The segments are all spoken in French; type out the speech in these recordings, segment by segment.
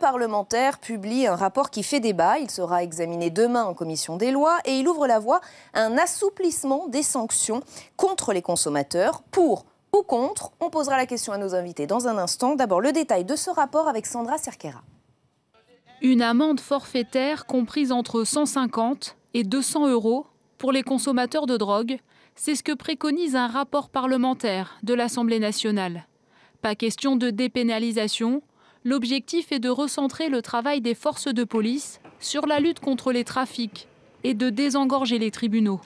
parlementaires publient un rapport qui fait débat. Il sera examiné demain en commission des lois et il ouvre la voie à un assouplissement des sanctions contre les consommateurs. Pour ou contre? On posera la question à nos invités dans un instant. D'abord, le détail de ce rapport avec Sandra Cerquera. Une amende forfaitaire comprise entre 150 et 200 € pour les consommateurs de drogue. C'est ce que préconise un rapport parlementaire de l'Assemblée nationale. Pas question de dépénalisation. L'objectif est de recentrer le travail des forces de police sur la lutte contre les trafics et de désengorger les tribunaux.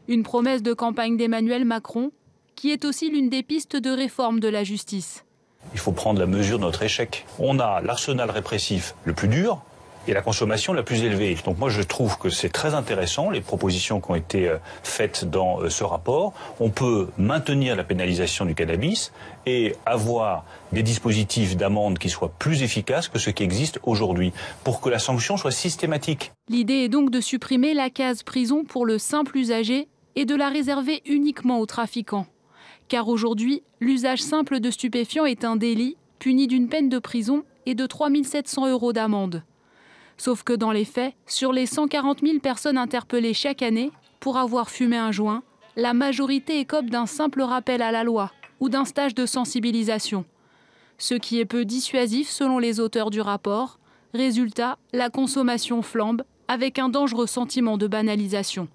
Une promesse de campagne d'Emmanuel Macron, qui est aussi l'une des pistes de réforme de la justice. Il faut prendre la mesure de notre échec. On a l'arsenal répressif le plus dur et la consommation la plus élevée. Donc moi je trouve que c'est très intéressant, les propositions qui ont été faites dans ce rapport. On peut maintenir la pénalisation du cannabis et avoir des dispositifs d'amende qui soient plus efficaces que ceux qui existent aujourd'hui, pour que la sanction soit systématique. L'idée est donc de supprimer la case prison pour le simple usager et de la réserver uniquement aux trafiquants. Car aujourd'hui, l'usage simple de stupéfiants est un délit puni d'une peine de prison et de 3 700 € d'amende. Sauf que dans les faits, sur les 140 000 personnes interpellées chaque année pour avoir fumé un joint, la majorité écope d'un simple rappel à la loi ou d'un stage de sensibilisation. Ce qui est peu dissuasif selon les auteurs du rapport. Résultat, la consommation flambe avec un dangereux sentiment de banalisation.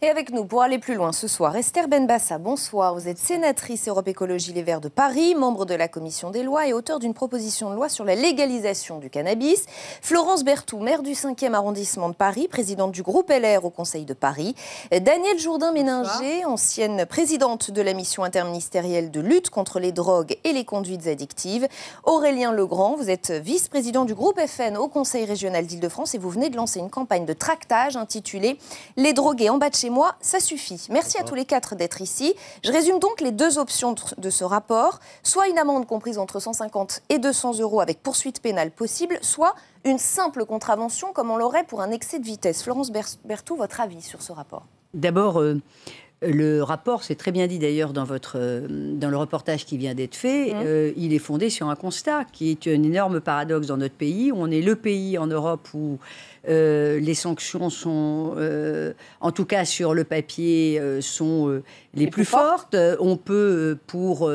Et avec nous, pour aller plus loin ce soir, Esther Benbassa, bonsoir. Vous êtes sénatrice Europe Écologie Les Verts de Paris, membre de la Commission des lois et auteur d'une proposition de loi sur la légalisation du cannabis. Florence Berthoud, maire du 5e arrondissement de Paris, présidente du groupe LR au Conseil de Paris. Danielle Jourdain-Méninger, ancienne présidente de la mission interministérielle de lutte contre les drogues et les conduites addictives. Aurélien Legrand, vous êtes vice-président du groupe FN au Conseil régional d'Île-de-France et vous venez de lancer une campagne de tractage intitulée « Les drogués en bas de chez moi, ça suffit ». Merci à tous les quatre d'être ici. Je résume donc les deux options de ce rapport. Soit une amende comprise entre 150 et 200 € avec poursuite pénale possible, soit une simple contravention comme on l'aurait pour un excès de vitesse. Florence Berthoud, votre avis sur ce rapport? D'abord, le rapport, c'est très bien dit d'ailleurs dans le reportage qui vient d'être fait, il est fondé sur un constat qui est un énorme paradoxe dans notre pays. On est le pays en Europe où les sanctions sont, en tout cas sur le papier, sont les plus fortes. On peut, pour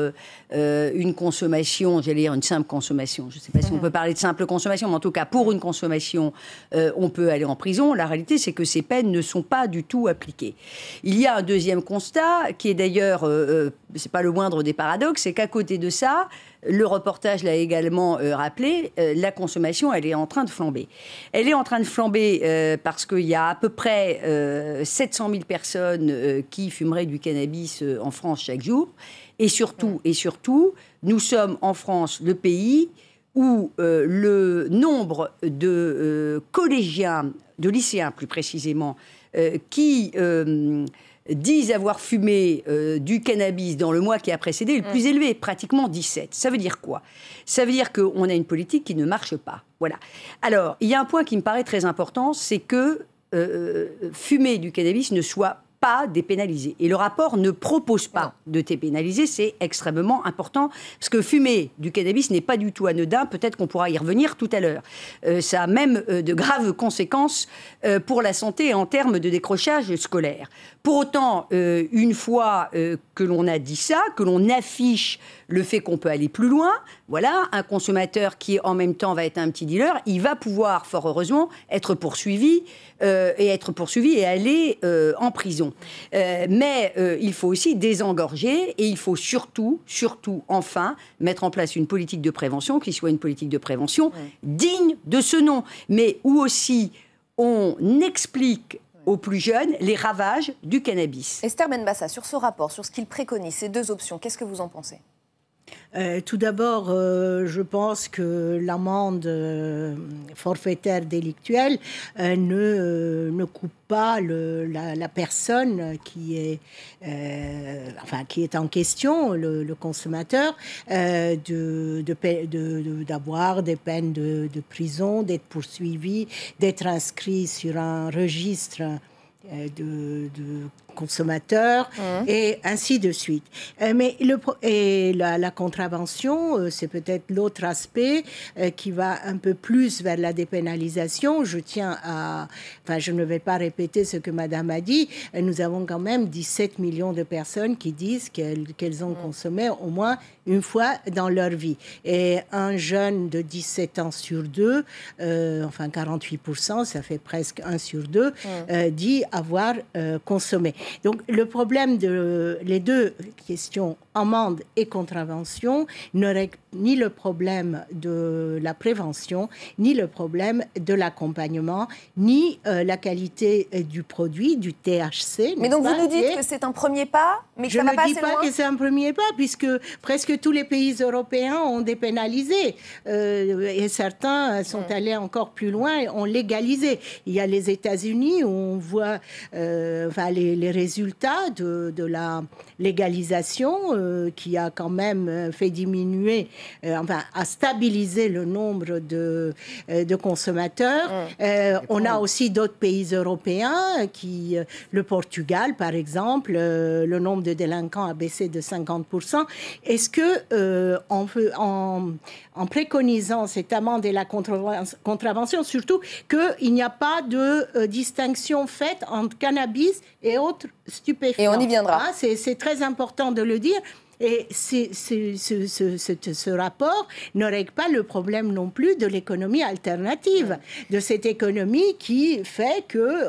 une consommation, j'allais dire une simple consommation, je ne sais pas si on peut parler de simple consommation, mais en tout cas pour une consommation, on peut aller en prison. La réalité, c'est que ces peines ne sont pas du tout appliquées. Il y a un deuxième constat, qui est d'ailleurs, c'est pas le moindre des paradoxes, c'est qu'à côté de ça, le reportage l'a également rappelé, la consommation, elle est en train de flamber. Elle est en train de flamber parce qu'il y a à peu près 700 000 personnes qui fumeraient du cannabis en France chaque jour. Et surtout, nous sommes en France le pays où le nombre de collégiens, de lycéens plus précisément, qui disent avoir fumé du cannabis dans le mois qui a précédé est le plus élevé, pratiquement 17. Ça veut dire quoi? Ça veut dire qu'on a une politique qui ne marche pas. Voilà. Alors, il y a un point qui me paraît très important, c'est que fumer du cannabis ne soit pas dépénalisé. Et le rapport ne propose pas de dépénaliser, c'est extrêmement important, parce que fumer du cannabis n'est pas du tout anodin, peut-être qu'on pourra y revenir tout à l'heure. Ça a même de graves conséquences pour la santé en termes de décrochage scolaire. Pour autant, une fois que l'on a dit ça, que l'on affiche le fait qu'on peut aller plus loin, voilà, un consommateur qui en même temps va être un petit dealer, il va pouvoir, fort heureusement, être poursuivi et aller en prison. Mais il faut aussi désengorger et il faut surtout, enfin, mettre en place une politique de prévention qui soit une politique de prévention digne de ce nom, mais où aussi on explique aux plus jeunes les ravages du cannabis. Esther Benbassa, sur ce rapport, sur ce qu'il préconise, ces deux options, qu'est-ce que vous en pensez ? Tout d'abord, je pense que l'amende forfaitaire délictuelle ne coupe pas la personne qui est en question, le consommateur, d'avoir des peines de prison, d'être poursuivi, d'être inscrit sur un registre de consommateurs, et ainsi de suite. Mais la contravention, c'est peut-être l'autre aspect qui va un peu plus vers la dépénalisation. Je ne vais pas répéter ce que Madame a dit. Nous avons quand même 17 millions de personnes qui disent qu'elles ont consommé au moins une fois dans leur vie. Et un jeune de 17 ans sur 2, 48%, ça fait presque 1 sur 2, dit avoir consommé. Donc le problème les deux questions, amende et contravention, ne règlent ni le problème de la prévention, ni le problème de l'accompagnement, ni la qualité du produit, du THC. Mais donc vous nous dites que c'est un premier pas, mais que ça va pas assez loin. Je ne dis pas que c'est un premier pas, puisque presque tous les pays européens ont dépénalisé. Et certains sont allés encore plus loin et ont légalisé. Il y a les États-Unis où on voit les résultats de la légalisation qui a quand même fait diminuer, a stabilisé le nombre de consommateurs. On a aussi d'autres pays européens, le Portugal par exemple, le nombre de délinquants a baissé de 50%. Est-ce que en préconisant cette amende et la contravention, surtout qu'il n'y a pas de distinction faite entre cannabis et autres stupéfiants. Et on y viendra. C'est très important de le dire. Et ce rapport ne règle pas le problème non plus de l'économie alternative, de cette économie qui fait que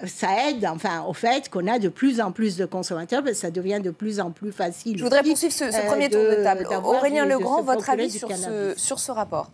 ça aide au fait qu'on a de plus en plus de consommateurs, parce que ça devient de plus en plus facile. Je voudrais poursuivre ce premier tour de table. Aurélien Legrand, votre avis sur ce rapport ?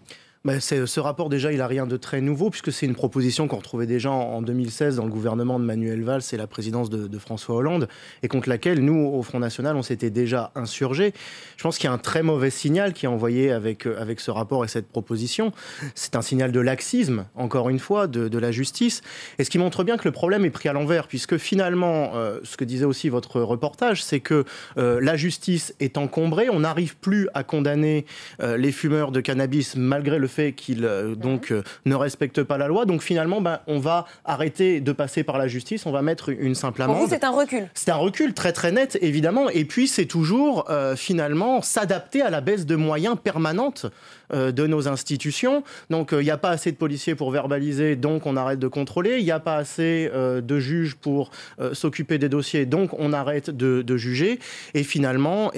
Ce rapport, déjà, il n'a rien de très nouveau, puisque c'est une proposition qu'on retrouvait déjà en 2016 dans le gouvernement de Manuel Valls et la présidence de François Hollande, et contre laquelle, nous, au Front National, on s'était déjà insurgés. Je pense qu'il y a un très mauvais signal qui est envoyé avec ce rapport et cette proposition. C'est un signal de laxisme, encore une fois, de la justice, et ce qui montre bien que le problème est pris à l'envers, puisque finalement, ce que disait aussi votre reportage, c'est que la justice est encombrée, on n'arrive plus à condamner les fumeurs de cannabis, malgré le fait qu'ils ne respectent pas la loi. Donc finalement, on va arrêter de passer par la justice, on va mettre une simple amende. Pour vous, c'est un recul ? C'est un recul très très net, évidemment. Et puis c'est toujours finalement s'adapter à la baisse de moyens permanente de nos institutions. Donc il n'y a pas assez de policiers pour verbaliser, donc on arrête de contrôler. Il n'y a pas assez de juges pour s'occuper des dossiers, donc on arrête de juger. Et finalement,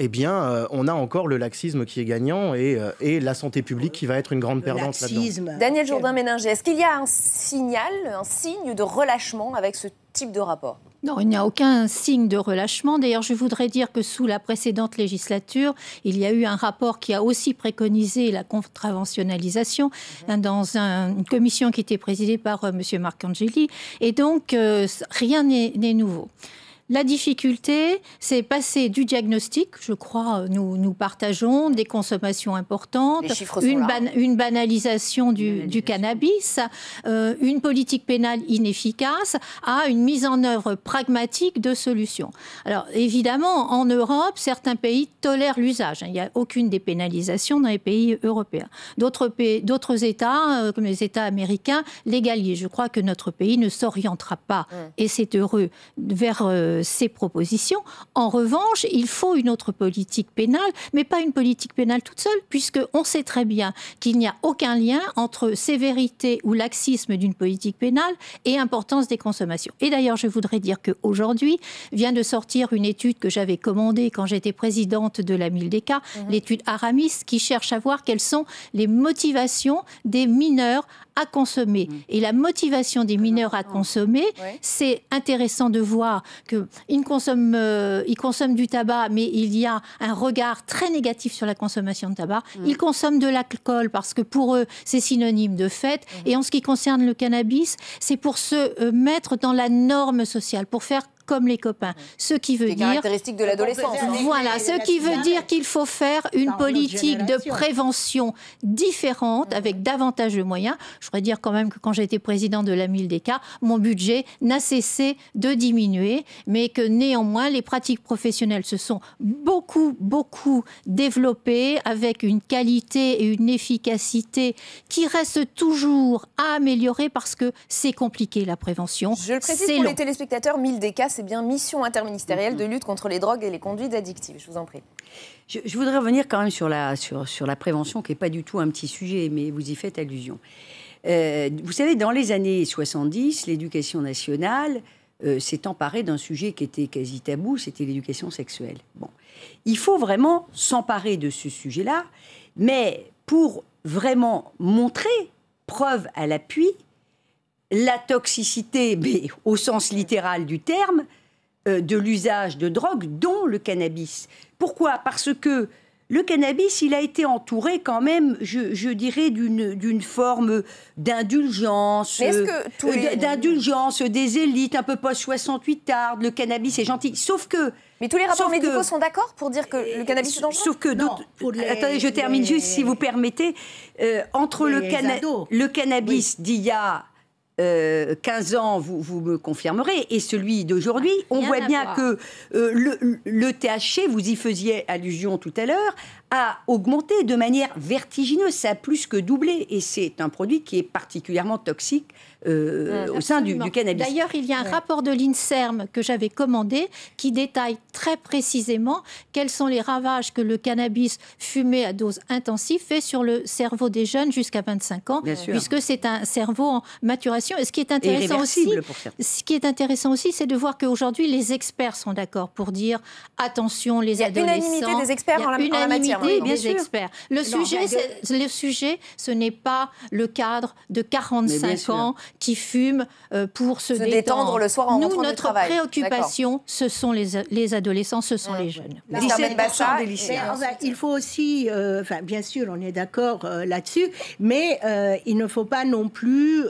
on a encore le laxisme qui est gagnant et la santé publique qui va être une grande perdante là-dedans. Daniel Jourdain-Méninger, est-ce qu'il y a un signe de relâchement avec ce type de rapport ? Non, il n'y a aucun signe de relâchement. D'ailleurs, je voudrais dire que sous la précédente législature, il y a eu un rapport qui a aussi préconisé la contraventionnalisation dans une commission qui était présidée par M. Marcangeli. Et donc, rien n'est nouveau. La difficulté, c'est passer du diagnostic, je crois, nous partageons, des consommations importantes, une banalisation du cannabis, une politique pénale inefficace, à une mise en œuvre pragmatique de solutions. Alors, évidemment, en Europe, certains pays tolèrent l'usage. Il n'y a aucune dépénalisation dans les pays européens. D'autres États, comme les États américains, légalisent. Je crois que notre pays ne s'orientera pas, et c'est heureux, vers ces propositions. En revanche, il faut une autre politique pénale, mais pas une politique pénale toute seule, puisqu'on sait très bien qu'il n'y a aucun lien entre sévérité ou laxisme d'une politique pénale et importance des consommations. Et d'ailleurs, je voudrais dire qu'aujourd'hui, vient de sortir une étude que j'avais commandée quand j'étais présidente de la Mildeka, l'étude Aramis, qui cherche à voir quelles sont les motivations des mineurs à consommer. Et la motivation des mineurs à consommer, c'est intéressant de voir qu'ils consomment du tabac, mais il y a un regard très négatif sur la consommation de tabac. Ils consomment de l'alcool parce que pour eux, c'est synonyme de fête. Et en ce qui concerne le cannabis, c'est pour se mettre dans la norme sociale, pour faire comme les copains. Ce qui veut dire... caractéristique de l'adolescence. Voilà, ce qui veut dire qu'il faut faire une politique de prévention différente, avec davantage de moyens. Je voudrais dire quand même que quand j'étais présidente de la Mildeka, mon budget n'a cessé de diminuer, mais que néanmoins, les pratiques professionnelles se sont beaucoup développées, avec une qualité et une efficacité qui restent toujours à améliorer, parce que c'est compliqué, la prévention. Je le précise pour les téléspectateurs, Mildeka, c'est c'est bien mission interministérielle de lutte contre les drogues et les conduites addictives. Je vous en prie. Je voudrais revenir quand même sur la prévention, qui n'est pas du tout un petit sujet, mais vous y faites allusion. Vous savez, dans les années 70, l'éducation nationale s'est emparée d'un sujet qui était quasi tabou, c'était l'éducation sexuelle. Bon. Il faut vraiment s'emparer de ce sujet-là, mais pour vraiment montrer, preuve à l'appui, la toxicité, mais au sens littéral du terme, de l'usage de drogue, dont le cannabis. Pourquoi ? Parce que le cannabis, il a été entouré quand même, je dirais, d'une forme d'indulgence, d'indulgence des élites, un peu post-68 tarde, le cannabis est gentil. Sauf que... Mais tous les rapports médicaux sont d'accord pour dire que le cannabis est dangereux ? Sauf que attendez, je termine juste, si vous permettez. Entre le cannabis d'il y a 15 ans, vous me confirmerez, et celui d'aujourd'hui, on voit bien que le THC, vous y faisiez allusion tout à l'heure, a augmenté de manière vertigineuse, ça a plus que doublé, et c'est un produit qui est particulièrement toxique au sein du cannabis. D'ailleurs, il y a un rapport de l'INSERM que j'avais commandé qui détaille très précisément quels sont les ravages que le cannabis fumé à dose intensive fait sur le cerveau des jeunes jusqu'à 25 ans, puisque c'est un cerveau en maturation. Et ce qui est intéressant aussi, c'est de voir qu'aujourd'hui, les experts sont d'accord pour dire attention, les adolescents. Il y a unanimité des experts en la matière. Des experts. Le sujet, ce n'est pas le cadre de 45 ans qui fument pour se détendre le soir en rentrant du travail. Notre préoccupation, ce sont les adolescents, ce sont les jeunes. 17% des lycéens. Il faut aussi, bien sûr, on est d'accord là-dessus, mais il ne faut pas non plus...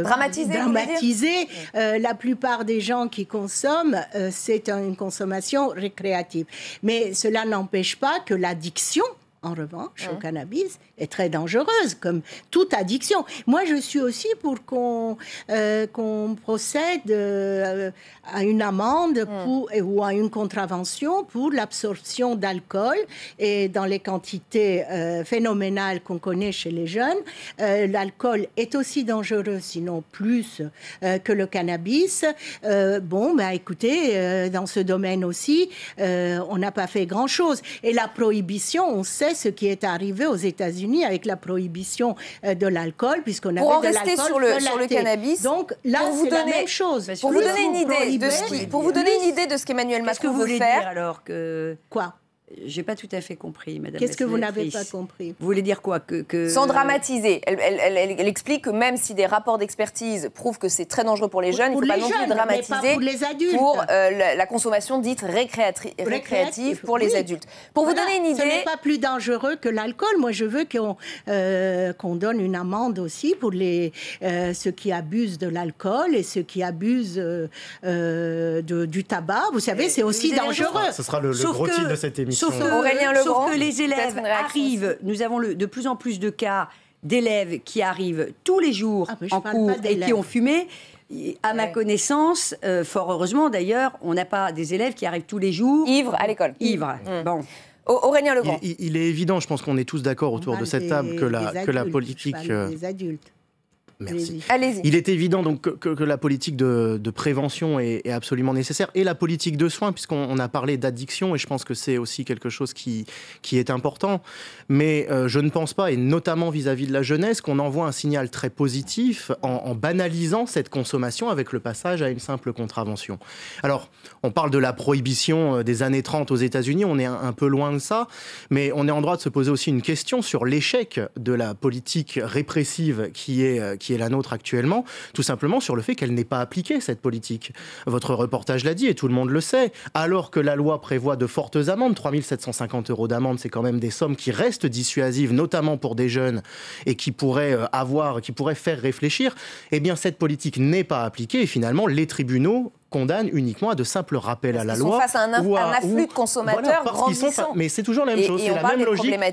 dramatiser. La plupart des gens qui consomment, c'est une consommation récréative. Mais cela n'empêche pas que l'addiction, en revanche, au cannabis, est très dangereuse, comme toute addiction. Moi, je suis aussi pour qu'on procède à une amende ou à une contravention pour l'absorption d'alcool, et dans les quantités phénoménales qu'on connaît chez les jeunes. L'alcool est aussi dangereux, sinon plus, que le cannabis. Écoutez, dans ce domaine aussi, on n'a pas fait grand-chose. Et la prohibition, on sait ce qui est arrivé aux États-Unis avec la prohibition de l'alcool, puisqu'on avait de l'alcool. Pour en rester sur le cannabis, donc là, c'est la même chose. Pour vous donner une idée de ce qu'Emmanuel Macron veut faire. Dire alors que... Quoi ? J'ai pas tout à fait compris, madame. Qu'est-ce que vous n'avez pas compris ? Vous voulez dire quoi Sans dramatiser. Elle explique que même si des rapports d'expertise prouvent que c'est très dangereux pour les jeunes, il ne faut pas non plus dramatiser mais pas pour les adultes. Pour la consommation dite récréative pour les adultes. Pour vous donner une idée... Ce n'est pas plus dangereux que l'alcool. Moi, je veux qu'on donne une amende aussi pour ceux qui abusent de l'alcool et ceux qui abusent du tabac. Vous savez, c'est aussi dangereux. Ce sera le gros titre de cette émission. Sauf que les élèves arrivent, nous avons de plus en plus de cas d'élèves qui arrivent tous les jours en cours et qui ont fumé. À ma connaissance, fort heureusement d'ailleurs, on n'a pas des élèves qui arrivent tous les jours... Ivres à l'école. Ivres, bon. Aurélien Legrand. Il est évident, je pense qu'on est tous d'accord autour de cette table, que la politique... Je parle des adultes. Merci. Allez-y. Il est évident donc que la politique de prévention est absolument nécessaire, et la politique de soins, puisqu'on a parlé d'addiction, et je pense que c'est aussi quelque chose qui est important. Mais je ne pense pas, et notamment vis-à-vis de la jeunesse, qu'on envoie un signal très positif en banalisant cette consommation avec le passage à une simple contravention. Alors, on parle de la prohibition des années 30 aux États-Unis, on est un peu loin de ça, mais on est en droit de se poser aussi une question sur l'échec de la politique répressive qui est la nôtre actuellement, tout simplement sur le fait qu'elle n'est pas appliquée, cette politique. Votre reportage l'a dit, et tout le monde le sait, alors que la loi prévoit de fortes amendes, 3 750 € d'amende, c'est quand même des sommes qui restent dissuasives, notamment pour des jeunes, et qui pourraient faire réfléchir, eh bien cette politique n'est pas appliquée, et finalement les tribunaux condamne uniquement à de simples rappels à la loi. Ils sont face à un afflux de consommateurs grandissant. Mais c'est toujours la même chose.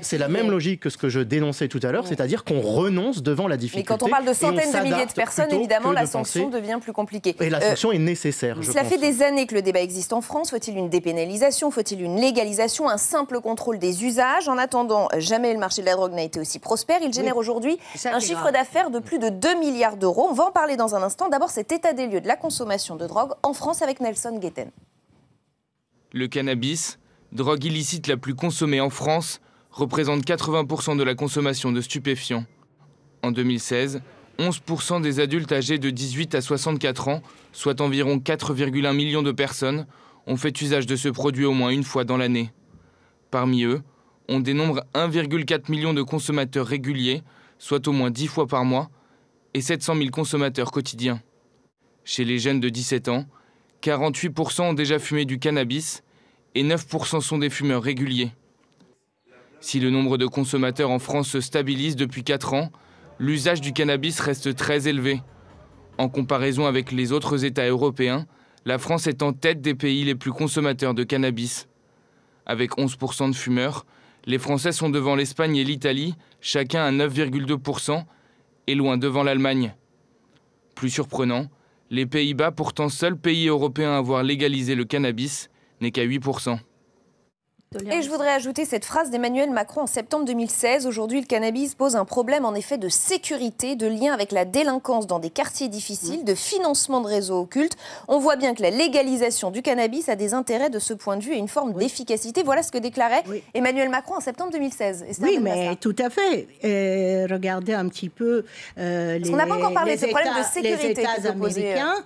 C'est la même logique que ce que je dénonçais tout à l'heure, c'est-à-dire qu'on renonce devant la difficulté. Mais quand on parle de centaines de milliers de personnes, évidemment, la sanction devient plus compliquée. Et la sanction est nécessaire, je pense. Cela fait des années que le débat existe en France. Faut-il une dépénalisation? Faut-il une légalisation? Un simple contrôle des usages? En attendant, jamais le marché de la drogue n'a été aussi prospère. Il génère aujourd'hui un chiffre d'affaires de plus de 2 milliards d'euros. On va en parler dans un instant. D'abord, cet état des lieux de la consommation de drogue en France avec Nelson Guetten. Le cannabis, drogue illicite la plus consommée en France, représente 80% de la consommation de stupéfiants. En 2016, 11% des adultes âgés de 18 à 64 ans, soit environ 4,1 millions de personnes, ont fait usage de ce produit au moins une fois dans l'année. Parmi eux, on dénombre 1,4 million de consommateurs réguliers, soit au moins 10 fois par mois, et 700 000 consommateurs quotidiens. Chez les jeunes de 17 ans, 48% ont déjà fumé du cannabis et 9% sont des fumeurs réguliers. Si le nombre de consommateurs en France se stabilise depuis 4 ans, l'usage du cannabis reste très élevé. En comparaison avec les autres États européens, la France est en tête des pays les plus consommateurs de cannabis. Avec 11% de fumeurs, les Français sont devant l'Espagne et l'Italie, chacun à 9,2%, et loin devant l'Allemagne. Plus surprenant, les Pays-Bas, pourtant seul pays européen à avoir légalisé le cannabis, n'est qu'à 8%. Et je voudrais ajouter cette phrase d'Emmanuel Macron en septembre 2016. Aujourd'hui, le cannabis pose un problème en effet de sécurité, de lien avec la délinquance dans des quartiers difficiles, de financement de réseaux occultes. On voit bien que la légalisation du cannabis a des intérêts de ce point de vue et une forme d'efficacité. Voilà ce que déclarait Emmanuel Macron en septembre 2016. Oui, mais tout à fait. Regardez un petit peu Parce qu'on n'a pas encore parlé de ce problème de sécurité les États américains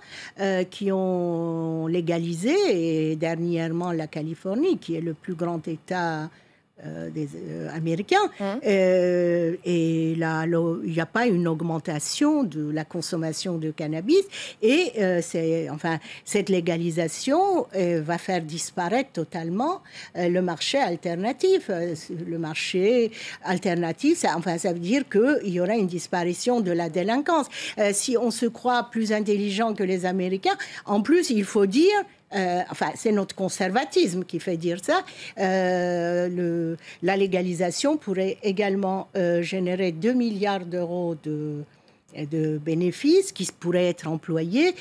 qui ont légalisé, et dernièrement la Californie, qui est le plus grand État américains. Et là, il n'y a pas une augmentation de la consommation de cannabis. Et cette légalisation va faire disparaître totalement le marché alternatif. Le marché alternatif, ça veut dire qu'il y aura une disparition de la délinquance. Si on se croit plus intelligent que les Américains, en plus, il faut dire... c'est notre conservatisme qui fait dire ça. La légalisation pourrait également générer 2 milliards d'euros de bénéfices qui pourraient être employés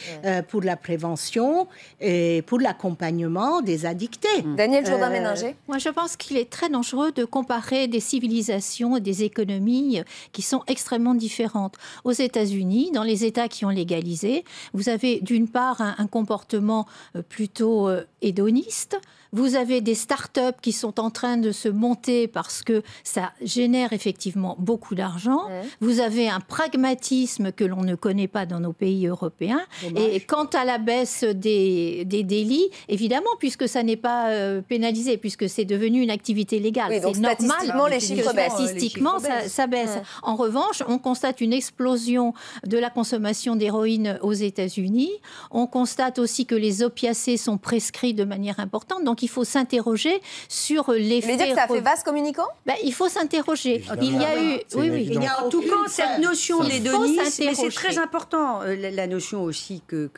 pour la prévention et pour l'accompagnement des addictés. Danielle Jourdain-Méninger. Moi, je pense qu'il est très dangereux de comparer des civilisations et des économies qui sont extrêmement différentes. Aux États-Unis, dans les États qui ont légalisé, vous avez d'une part un comportement plutôt hédoniste. Vous avez des start-up qui sont en train de se monter parce que ça génère effectivement beaucoup d'argent. Vous avez un pragmatisme que l'on ne connaît pas dans nos pays européens. Dommage. Et quant à la baisse des délits, évidemment, puisque ça n'est pas pénalisé, puisque c'est devenu une activité légale. Oui, donc c'est normal. Statistiquement, les chiffres baissent. Statistiquement, ça baisse. En revanche, on constate une explosion de la consommation d'héroïne aux États-Unis. On constate aussi que les opiacés sont prescrits de manière importante. Donc, il faut s'interroger sur l'effet... Vous voulez dire que ça a fait vase communicant ? Il faut s'interroger. Il y a eu... Il y a en tout cas cette notion d'hédonisme, mais c'est très important, la notion aussi que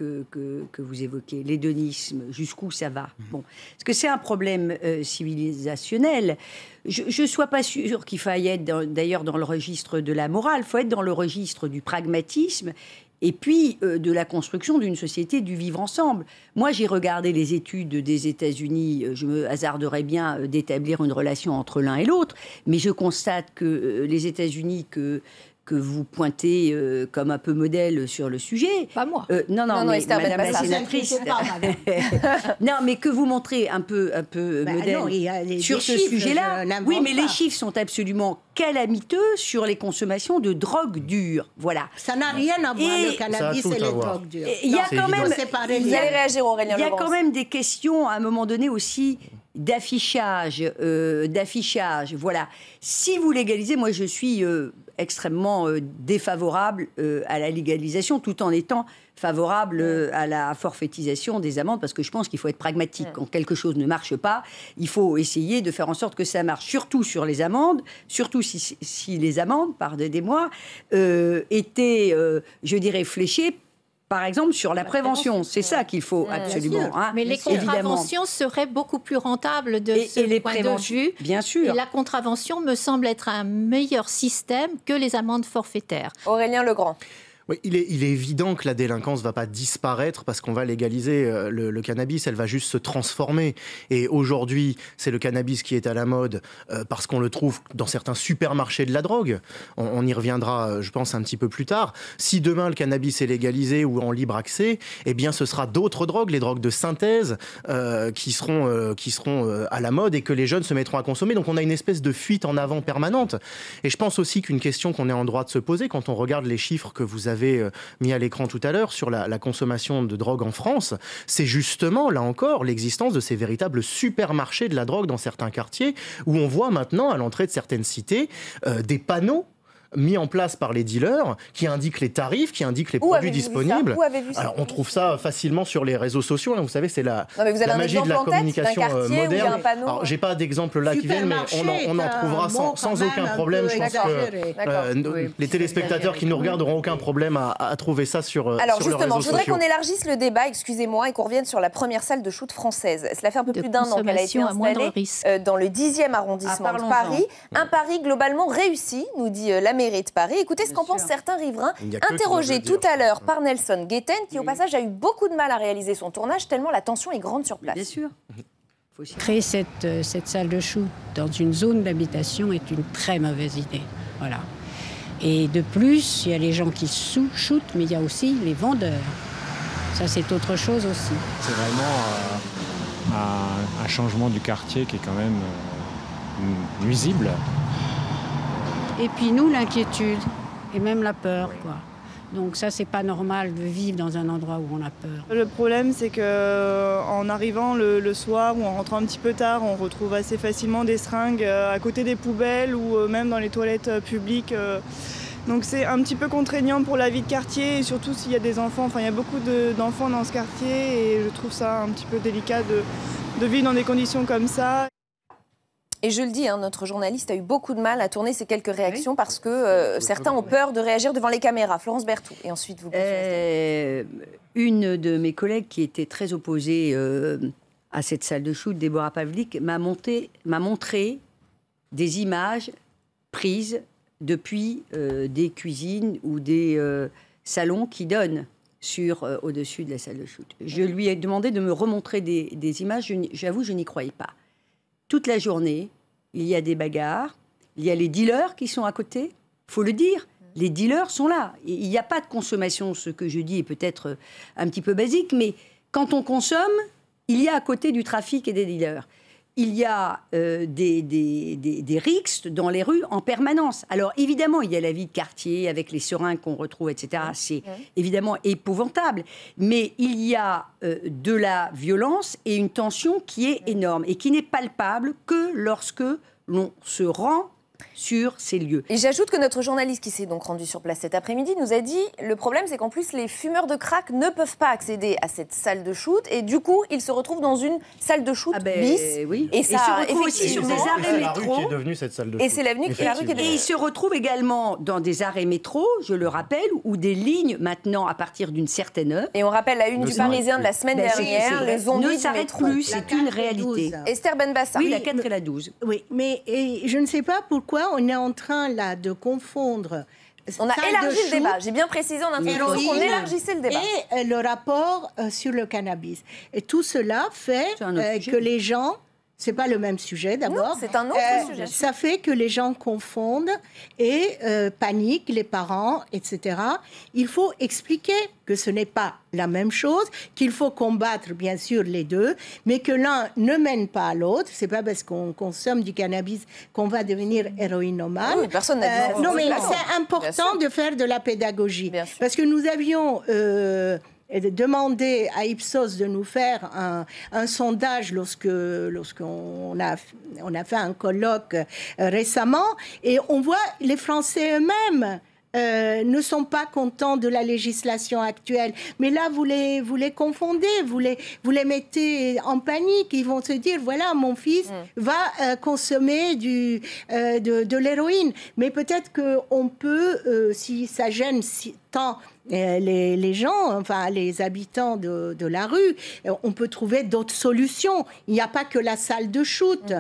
vous évoquez, l'hédonisme, jusqu'où ça va. Bon, parce que c'est un problème civilisationnel. Je ne suis pas sûre qu'il faille être d'ailleurs dans le registre de la morale, il faut être dans le registre du pragmatisme et puis de la construction d'une société du vivre ensemble. Moi, j'ai regardé les études des États-Unis, je me hasarderais bien d'établir une relation entre l'un et l'autre, mais je constate que les États-Unis que vous pointez comme un peu modèle sur le sujet. Pas moi. Non, mais Madame la sénatrice. Non, mais que vous montrez un peu modèle sur ce sujet-là. Oui, mais les chiffres sont absolument calamiteux sur les consommations de drogue dure. Voilà. Ça n'a rien à voir, le cannabis et les drogues dures. Il y a quand même... Vous allez réagir, Aurélien Il y a quand même des questions, à un moment donné aussi, d'affichage. Voilà. Si vous légalisez, moi je suis extrêmement défavorable à la légalisation, tout en étant favorable à la forfaitisation des amendes, parce que je pense qu'il faut être pragmatique. Quand quelque chose ne marche pas, il faut essayer de faire en sorte que ça marche, surtout sur les amendes, surtout si les amendes, pardonnez-moi, étaient, je dirais, fléchées par exemple, sur la prévention. C'est ça qu'il faut absolument. Hein, mais les contraventions seraient beaucoup plus rentables de ce les point de vue. Bien sûr. Et la contravention me semble être un meilleur système que les amendes forfaitaires. Aurélien Legrand. Oui, il est évident que la délinquance ne va pas disparaître parce qu'on va légaliser le cannabis, elle va juste se transformer. Et aujourd'hui, c'est le cannabis qui est à la mode parce qu'on le trouve dans certains supermarchés de la drogue. On y reviendra, je pense, un petit peu plus tard. Si demain le cannabis est légalisé ou en libre accès, eh bien ce sera d'autres drogues, les drogues de synthèse, qui seront à la mode et que les jeunes se mettront à consommer. Donc on a une espèce de fuite en avant permanente. Et je pense aussi qu'une question qu'on est en droit de se poser quand on regarde les chiffres que vous avez mis à l'écran tout à l'heure sur la consommation de drogue en France, c'est justement, là encore, l'existence de ces véritables supermarchés de la drogue dans certains quartiers où on voit maintenant, à l'entrée de certaines cités, des panneaux mis en place par les dealers qui indiquent les tarifs, qui indiquent les produits disponibles. Alors on trouve ça facilement sur les réseaux sociaux. Hein, vous savez, c'est la magie de la communication moderne. Alors j'ai pas d'exemple là qui viennent, mais on en trouvera sans aucun problème. Je pense que les téléspectateurs qui nous regardent n'auront aucun problème à trouver ça sur les réseaux sociaux. Alors justement, je voudrais qu'on élargisse le débat, excusez-moi, et qu'on revienne sur la première salle de shoot française. Cela fait un peu plus d'un an qu'elle a été installée dans le 10e arrondissement de Paris. Un pari globalement réussi, nous dit la mairie de Paris. Écoutez ce qu'en pensent certains riverains, interrogés tout à l'heure par Nelson Guetten, qui au passage a eu beaucoup de mal à réaliser son tournage, tellement la tension est grande sur place. Bien sûr. Créer cette salle de shoot dans une zone d'habitation est une très mauvaise idée. Voilà. Et de plus, il y a les gens qui shootent, mais il y a aussi les vendeurs. Ça, c'est autre chose aussi. C'est vraiment un changement du quartier qui est quand même nuisible. Et puis nous, l'inquiétude et même la peur, quoi. Donc ça, c'est pas normal de vivre dans un endroit où on a peur. Le problème, c'est qu'en arrivant le soir ou en rentrant un petit peu tard, on retrouve assez facilement des seringues à côté des poubelles ou même dans les toilettes publiques. Donc c'est un petit peu contraignant pour la vie de quartier et surtout s'il y a des enfants. Enfin, il y a beaucoup d'enfants dans ce quartier et je trouve ça un petit peu délicat de vivre dans des conditions comme ça. Et je le dis, notre journaliste a eu beaucoup de mal à tourner ces quelques réactions parce que certains ont peur de réagir devant les caméras. Florence Berthoud, et ensuite vous. Une de mes collègues qui était très opposée à cette salle de shoot, Déborah Pavlik, m'a montré des images prises depuis des cuisines ou des salons qui donnent au-dessus de la salle de shoot. Je lui ai demandé de me remontrer des images. J'avoue, je n'y croyais pas. Toute la journée, il y a des bagarres, il y a les dealers qui sont à côté, il faut le dire, les dealers sont là. Il n'y a pas de consommation, ce que je dis est peut-être un petit peu basique, mais quand on consomme, il y a à côté du trafic et des dealers. Il y a des rixes dans les rues en permanence. Alors évidemment, il y a la vie de quartier avec les seringues qu'on retrouve, etc. C'est évidemment épouvantable. Mais il y a de la violence et une tension qui est énorme et qui n'est palpable que lorsque l'on se rend sur ces lieux. Et j'ajoute que notre journaliste qui s'est donc rendu sur place cet après-midi nous a dit le problème c'est qu'en plus les fumeurs de crack ne peuvent pas accéder à cette salle de shoot et du coup ils se retrouvent dans une salle de shoot bis. Oui. Et ça se retrouvent aussi sur des arrêts métro. C'est la rue qui est devenue cette salle de shoot. Et c'est la rue qui est devenue. Et ils se retrouvent également dans des arrêts métro, je le rappelle, où des lignes maintenant à partir d'une certaine heure. Et on rappelle la une du Parisien de la semaine dernière, les zombies ne s'arrêtent plus, c'est une réalité. Esther Benbassa. Oui, la 4 et la 12. Oui, mais je ne sais pas pourquoi on est en train là de confondre. On a élargi le débat, j'ai bien précisé en introduction qu'on élargissait le débat. Et le rapport sur le cannabis. Et tout cela fait que les gens... C'est pas le même sujet d'abord. C'est un autre sujet. Ça fait que les gens confondent et paniquent, les parents, etc. Il faut expliquer que ce n'est pas la même chose, qu'il faut combattre bien sûr les deux, mais que l'un ne mène pas à l'autre. C'est pas parce qu'on consomme du cannabis qu'on va devenir héroïnomane. Oui, personne n'a dit ça. Non, mais c'est important de faire de la pédagogie. Parce que nous avions... demander à Ipsos de nous faire un sondage lorsqu'on a fait un colloque récemment, et on voit les Français eux-mêmes ne sont pas contents de la législation actuelle. Mais là, vous les confondez, vous les mettez en panique. Ils vont se dire, voilà, mon fils va consommer de l'héroïne. Mais peut-être qu'on peut, si ça gêne tant les gens, enfin les habitants de la rue, on peut trouver d'autres solutions. Il n'y a pas que la salle de shoot.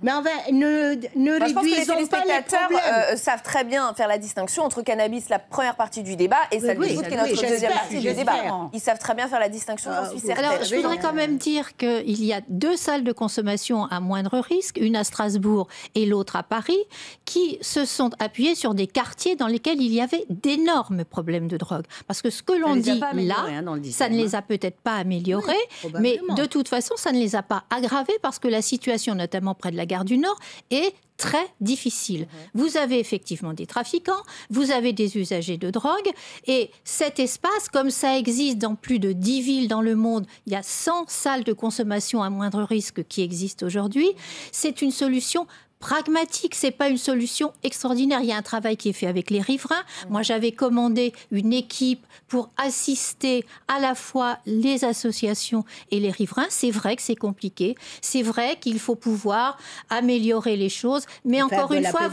Mais enfin, ne réduisons pas les problèmes. Savent très bien faire la distinction entre cannabis, la première partie du débat, et salle de shoot, qui est notre deuxième partie du débat. Ils savent très bien faire la distinction, j'en suis certaine. Alors, je voudrais quand même dire qu'il y a 2 salles de consommation à moindre risque, une à Strasbourg et l'autre à Paris, qui se sont appuyées sur des quartiers dans lesquels il y avait d'énormes problèmes de drogue. Parce que ce que l'on dit là, ça ne les a peut-être pas améliorés, mais de toute façon, ça ne les a pas aggravés parce que la situation, notamment près de la gare du Nord, est très difficile. Vous avez effectivement des trafiquants, vous avez des usagers de drogue, et cet espace, comme ça existe dans plus de 10 villes dans le monde, il y a 100 salles de consommation à moindre risque qui existent aujourd'hui, c'est une solution pragmatique, c'est pas une solution extraordinaire. Il y a un travail qui est fait avec les riverains. Moi, j'avais commandé une équipe pour assister à la fois les associations et les riverains. C'est vrai que c'est compliqué. C'est vrai qu'il faut pouvoir améliorer les choses. Mais encore une fois,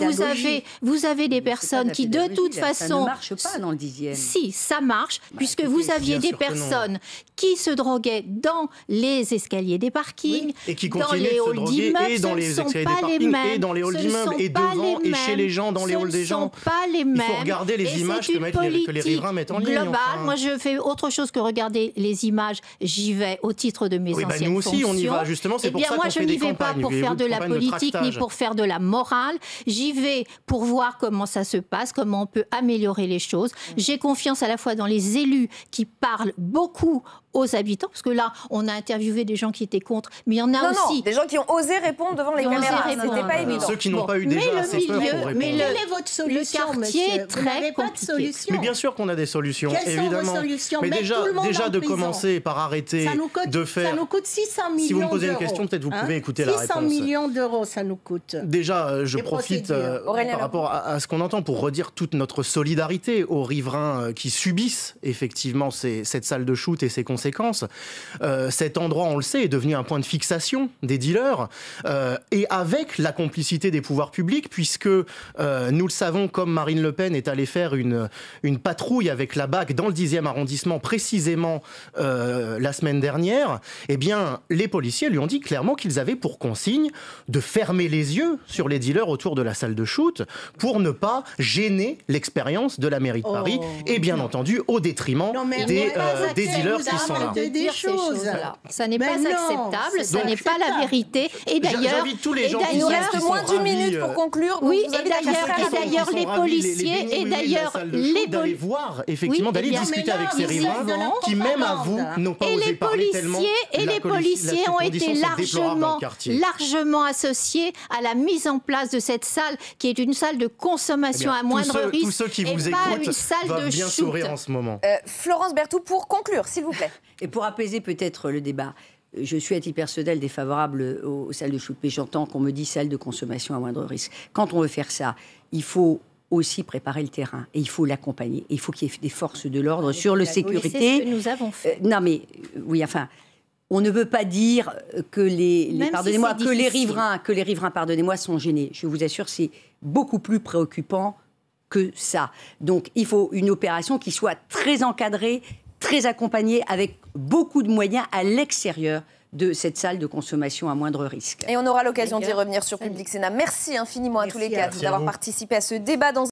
vous avez des personnes qui, de toute façon... Ça ne marche pas dans le 10e. Si, ça marche, puisque vous aviez des personnes qui se droguaient dans les escaliers des parkings, et qui dans les halls d'immeubles. Et dans les escaliers des parkings, et dans les halls d'immeubles, et devant, et chez les gens, dans les halls des gens. Ce ne sont pas les mêmes. Il faut regarder les images que les riverains mettent en ligne. Globale. Moi, je fais autre chose que regarder les images. J'y vais au titre de mes anciennes fonctions. Nous aussi, on y va, justement. C'est pour ça qu'on fait des campagnes. Moi, je n'y vais pas pour faire de la politique, ni pour faire de la morale. J'y vais pour voir comment ça se passe, comment on peut améliorer les choses. J'ai confiance à la fois dans les élus qui parlent beaucoup aux habitants, parce que là, on a interviewé des gens qui étaient contre, mais il y en a aussi... des gens qui ont osé répondre devant les caméras, c'était pas évident. Ceux qui n'ont pas eu déjà assez peur pour répondre. Mais quelle est votre solution, le quartier est très pas de solution. Mais bien sûr qu'on a des solutions, évidemment. Sont vos solutions? Mais déjà de commencer par arrêter de faire... Ça nous coûte 600 millions d'euros. Si vous me posez une question, peut-être vous pouvez écouter la réponse. 600 millions d'euros, ça nous coûte. Déjà, je profite par rapport à ce qu'on entend pour redire toute notre solidarité aux riverains qui subissent effectivement cette salle de shoot et ses conséquences. Cet endroit, on le sait, est devenu un point de fixation des dealers et avec la complicité des pouvoirs publics, puisque nous le savons, comme Marine Le Pen est allée faire une patrouille avec la BAC dans le 10e arrondissement précisément la semaine dernière, eh bien, les policiers lui ont dit clairement qu'ils avaient pour consigne de fermer les yeux sur les dealers autour de la salle de shoot pour ne pas gêner l'expérience de la mairie de Paris et bien entendu au détriment des dealers qui sont là. Des choses. Ça n'est pas acceptable, ça n'est pas la vérité. Et d'ailleurs, il nous reste moins d'1 minute pour conclure. Oui, et d'ailleurs les policiers, d'aller voir, effectivement, d'aller discuter avec ces riverains qui, même à vous, n'ont pas osé parler tellement. Et les policiers ont été largement associés à la mise en place de cette salle, qui est une salle de consommation à moindre risque. Tous ceux qui vous écoutent doivent bien sourire en ce moment. Florence Berthoud, pour conclure, s'il vous plaît. Et pour apaiser peut-être le débat, je suis à titre personnel défavorable aux salles de shoot, mais j'entends qu'on me dit salle de consommation à moindre risque. Quand on veut faire ça, il faut aussi préparer le terrain et il faut l'accompagner. Il faut qu'il y ait des forces de l'ordre sur la sécurité. C'est ce que nous avons fait. Non mais, oui, enfin... On ne veut pas dire que les riverains, pardonnez-moi, sont gênés. Je vous assure, c'est beaucoup plus préoccupant que ça. Donc, il faut une opération qui soit très encadrée, très accompagnée, avec beaucoup de moyens à l'extérieur de cette salle de consommation à moindre risque. Et on aura l'occasion d'y revenir sur Public Sénat. Merci infiniment à tous les quatre d'avoir participé à ce débat dans